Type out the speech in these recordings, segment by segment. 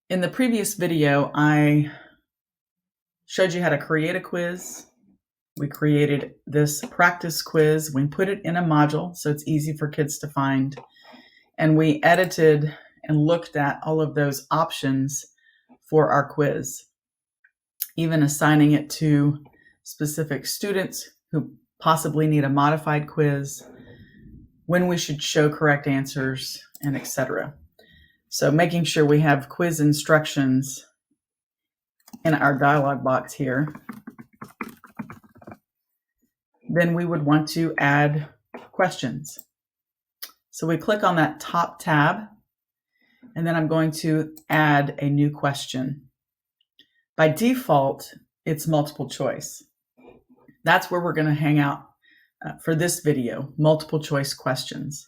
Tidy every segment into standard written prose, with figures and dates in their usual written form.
In the previous video, I showed you how to create a quiz. We created this practice quiz. We put it in a module so it's easy for kids to find. And we edited and looked at all of those options for our quiz, even assigning it to specific students who possibly need a modified quiz, when we should show correct answers, and etc. So making sure we have quiz instructions in our dialog box here. Then we would want to add questions. So we click on that top tab, and then I'm going to add a new question. By default, it's multiple choice. That's where we're going to hang out for this video, multiple choice questions.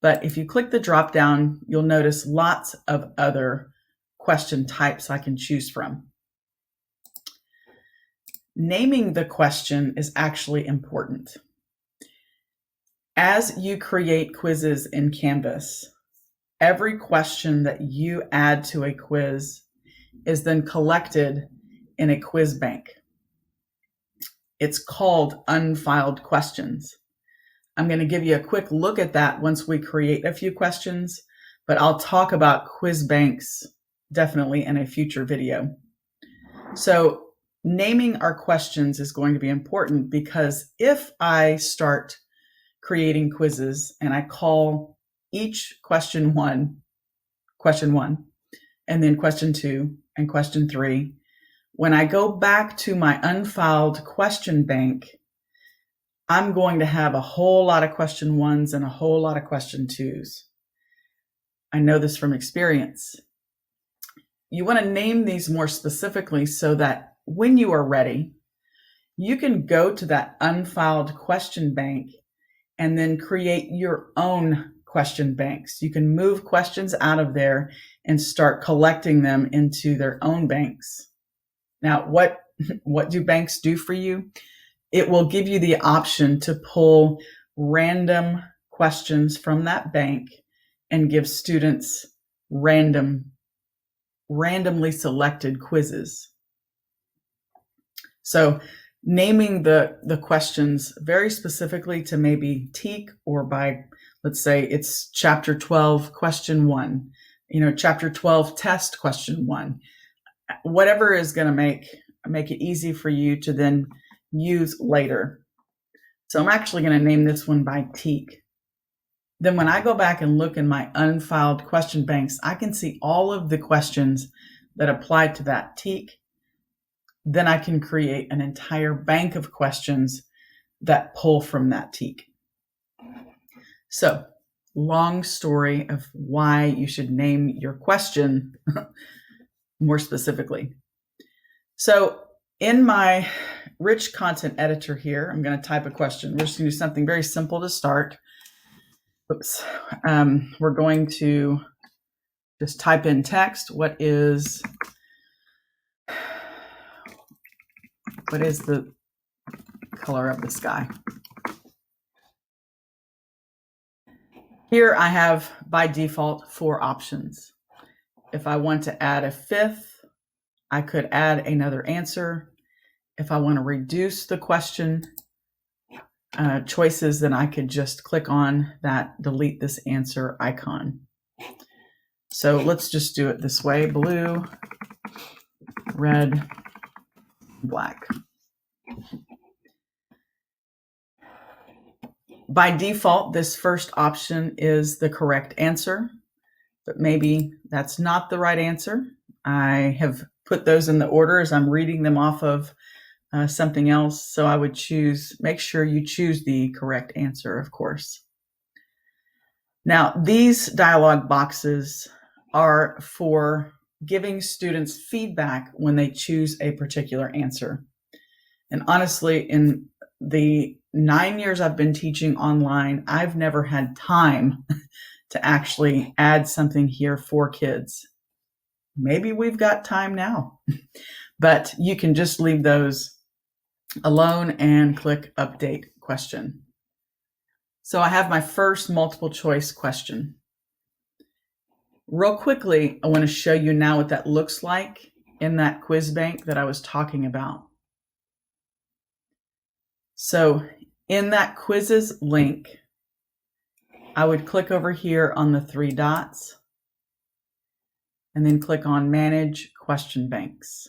But if you click the drop down, you'll notice lots of other question types I can choose from. Naming the question is actually important. As you create quizzes in Canvas, every question that you add to a quiz is then collected in a quiz bank. It's called unfiled questions. I'm going to give you a quick look at that once we create a few questions, but I'll talk about quiz banks definitely in a future video. So naming our questions is going to be important, because if I start creating quizzes and I call each question one, and then question 2 and question 3, when I go back to my unfiled question bank, I'm going to have a whole lot of question 1s and a whole lot of question 2s. I know this from experience. You want to name these more specifically so that when you are ready, you can go to that unfiled question bank and then create your own question banks. You can move questions out of there and start collecting them into their own banks. Now, what do banks do for you? It will give you the option to pull random questions from that bank and give students randomly selected quizzes. So naming the questions very specifically to maybe TEK, or by, let's say it's chapter 12, question 1, chapter 12 test question 1, whatever is going to make it easy for you to then use later. So I'm actually going to name this one by TEK. Then when I go back and look in my unfiled question banks, I can see all of the questions that apply to that TEK. Then I can create an entire bank of questions that pull from that TEK. So, long story of why you should name your question more specifically. So in my rich content editor here, I'm going to type a question. We're just going to do something very simple to start. Oops. We're going to just type in text. What is the color of the sky? Here I have, by default, 4 options. If I want to add a 5th, I could add another answer. If I want to reduce the question choices, then I could just click on that delete this answer icon. So let's just do it this way: blue, red, black. By default, this first option is the correct answer, but maybe that's not the right answer. I have put those in the order as I'm reading them off of something else. So I would make sure you choose the correct answer, of course. Now, these dialog boxes are for giving students feedback when they choose a particular answer. And honestly, in the 9 years I've been teaching online, I've never had time to actually add something here for kids. Maybe we've got time now, but you can just leave those alone and click update question. So I have my first multiple choice question. Real quickly, I want to show you now what that looks like in that quiz bank that I was talking about. So in that quizzes link, I would click over here on the 3 dots and then click on Manage Question Banks.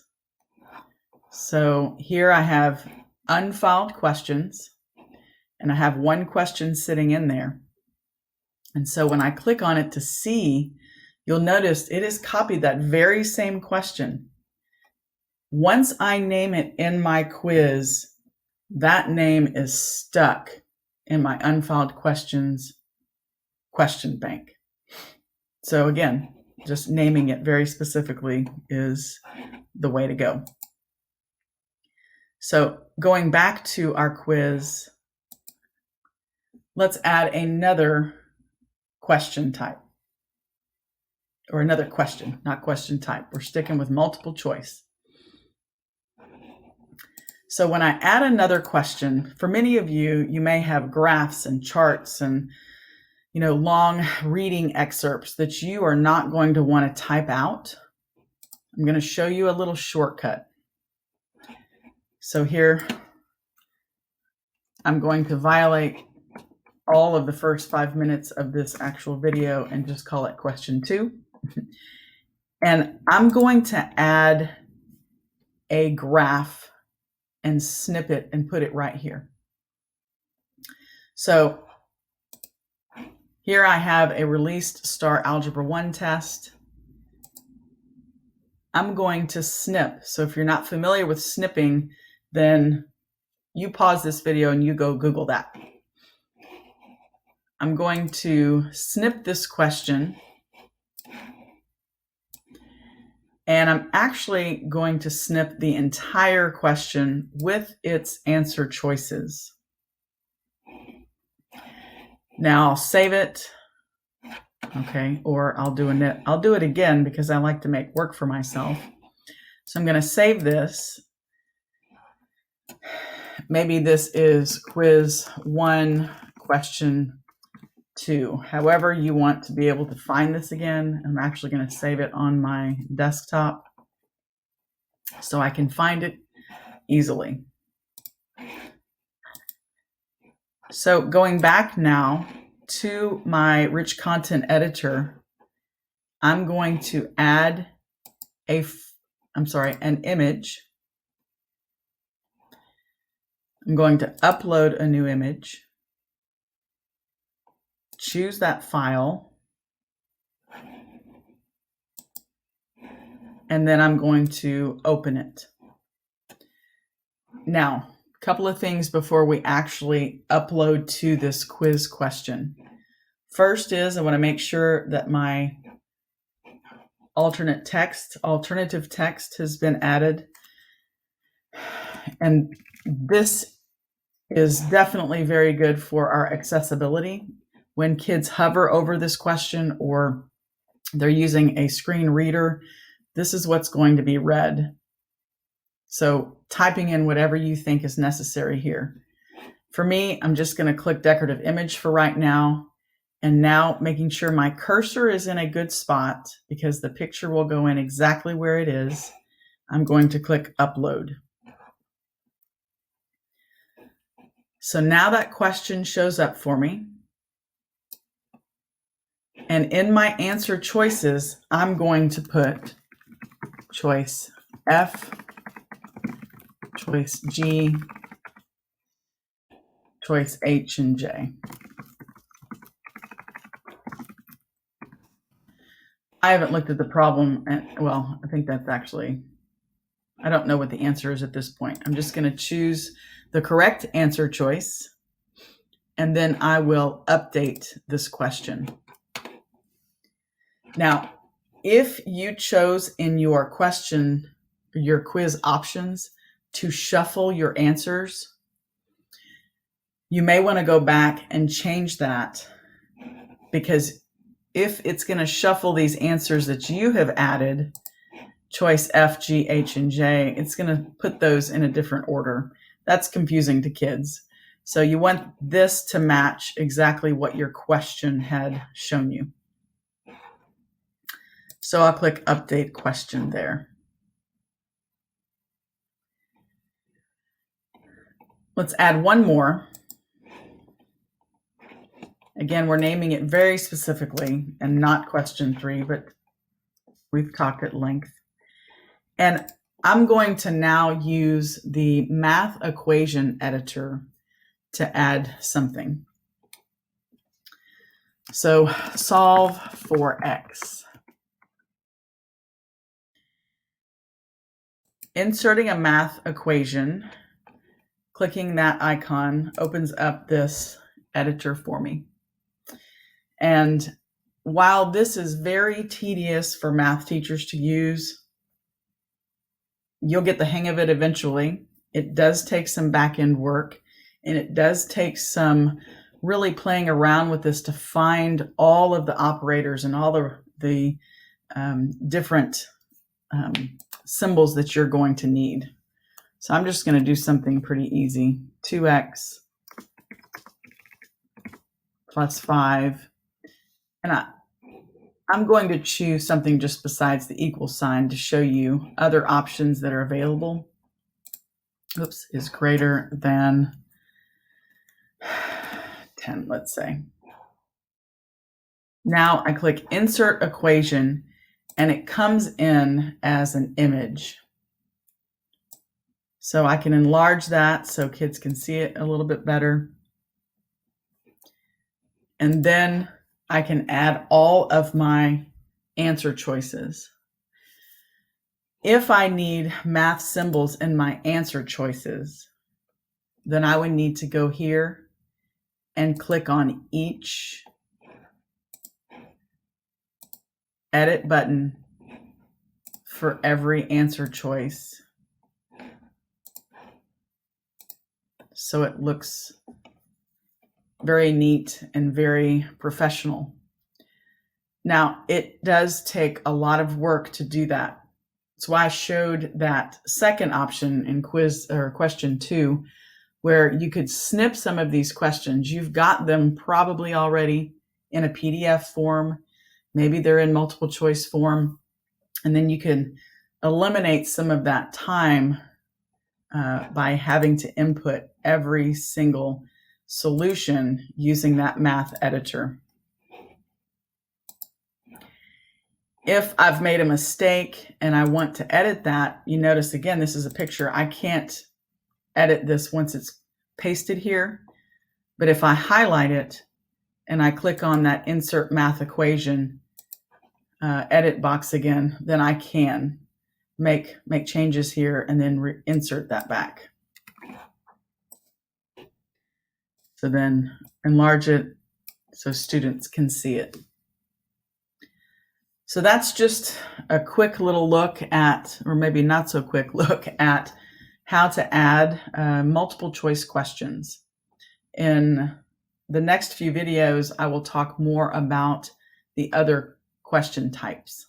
So here I have unfiled questions, and I have one question sitting in there. And so when I click on it to see, you'll notice it has copied that very same question. Once I name it in my quiz, that name is stuck in my unfiled questions question bank. So again, just naming it very specifically is the way to go. So going back to our quiz, let's add another question type, or another question, not question type. We're sticking with multiple choice. So when I add another question, for many of you, you may have graphs and charts and long reading excerpts that you are not going to want to type out. I'm going to show you a little shortcut. So here, I'm going to violate all of the first 5 minutes of this actual video and just call it question 2. And I'm going to add a graph and snip it and put it right here. So here I have a released STAR Algebra 1 test. I'm going to snip. So if you're not familiar with snipping, then you pause this video and you go Google that. I'm going to snip this question. And I'm actually going to snip the entire question with its answer choices. Now I'll save it. Okay, or I'll do it again because I like to make work for myself. So I'm going to save this. Maybe this is quiz 1, question 2. However you want to be able to find this again, I'm actually going to save it on my desktop so I can find it easily. So going back now to my rich content editor, I'm going to add an image. I'm going to upload a new image. Choose that file. And then I'm going to open it. Now, a couple of things before we actually upload to this quiz question. First is I want to make sure that my alternative text has been added. And this is definitely very good for our accessibility. When kids hover over this question or they're using a screen reader, this is what's going to be read. So typing in whatever you think is necessary here. For me, I'm just going to click decorative image for right now. And now making sure my cursor is in a good spot because the picture will go in exactly where it is. I'm going to click upload. So now that question shows up for me. And in my answer choices, I'm going to put choice F, choice G, choice H, and J. I haven't looked at the problem, and well, I think that's actually, I don't know what the answer is at this point. I'm just going to choose the correct answer choice, and then I will update this question. Now, if you chose in your question, your quiz options to shuffle your answers, you may want to go back and change that, because if it's going to shuffle these answers that you have added, choice F, G, H, and J, it's going to put those in a different order. That's confusing to kids. So you want this to match exactly what your question had shown you. So I'll click Update Question there. Let's add one more. Again, we're naming it very specifically and not question 3, but we've talked at length. And I'm going to now use the math equation editor to add something. So solve for x. Inserting a math equation, clicking that icon opens up this editor for me. And while this is very tedious for math teachers to use, you'll get the hang of it eventually. It does take some back-end work, and it does take some really playing around with this to find all of the operators and all the different symbols that you're going to need. So I'm just going to do something pretty easy. 2x plus 5. And I'm going to choose something just besides the equal sign to show you other options that are available. Oops, is greater than 10, let's say. Now I click Insert Equation, and it comes in as an image. So I can enlarge that so kids can see it a little bit better. And then I can add all of my answer choices. If I need math symbols in my answer choices, then I would need to go here and click on each edit button for every answer choice, so it looks very neat and very professional. Now, it does take a lot of work to do that. That's why I showed that second option in quiz or question 2, where you could snip some of these questions. You've got them probably already in a PDF form. Maybe they're in multiple choice form. And then you can eliminate some of that time by having to input every single solution using that math editor. If I've made a mistake and I want to edit that, you notice again, this is a picture. I can't edit this once it's pasted here, but if I highlight it and I click on that Insert Math Equation edit box again, then I can make changes here and then insert that back. So then enlarge it so students can see it. So that's just a quick little look at, or maybe not so quick look at, how to add multiple choice questions. In the next few videos, I will talk more about the other question types.